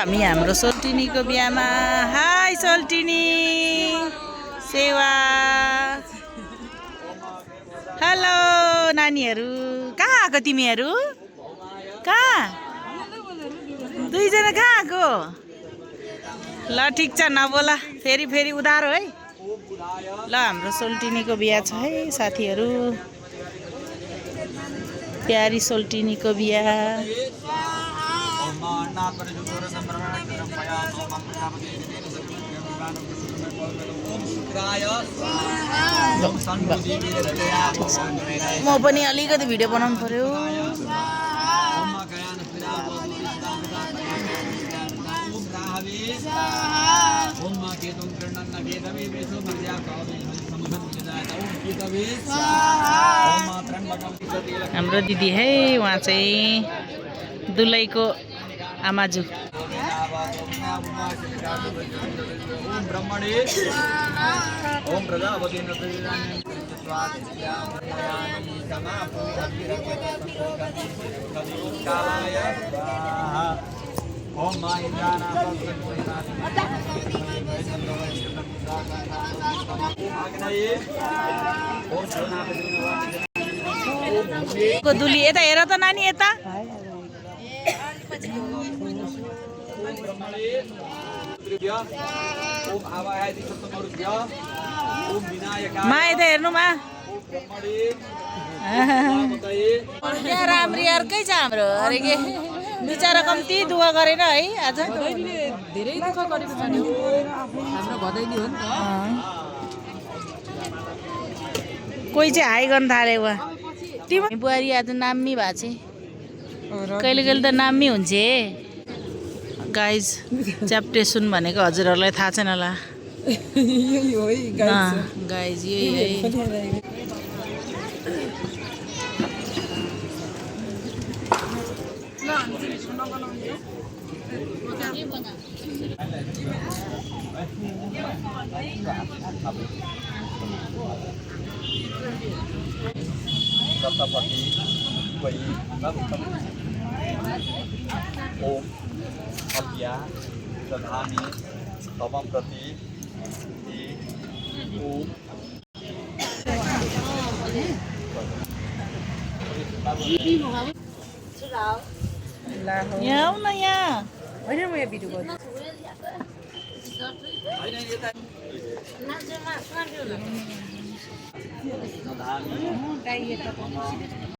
हामी हाम्रो सोल्टिनीको बिहामा। हाई सोल्टिनी सेवा। हेलो नानीहरू, कहाँ आएको तिमीहरू? कहाँ दुईजना कहाँ आएको? ल ठिक छ, नबोला फेरि उधारो है। ल हाम्रो सोल्टिनीको बिहा छ है साथीहरू। प्यारी सोल्टिनीको बिहा। म पनि अलिकति भिडियो बनाउनु पर्यो। हाम्रो दिदी है, उहाँ चाहिँ दुलैको आमाजु। दुली यता हेर त नानी, यता मा यता हेर्नु मा। यहाँ राम्री अर्कै छ हाम्रो। अरे के बिचारा कम्ती दुःख गरेन है आज। धेरै दुःख गरेको छ नि, हाम्रो भदैनी हो नि त। कोही चाहिँ हाई गर्न थाल्यो। वा तिमी बुहारी आज नाम्मी भएको छ। कहिले कहिले त नाम्मी हुन्छ। गाइज च्याप्टे सुन भनेको हजुरहरूलाई थाहा छैन होला। गाइज यही है। ओम अभ्या दधामि तवं प्रति यहाँ आऊ न यहाँ। होइन म यहाँ भिडियो गर्छु।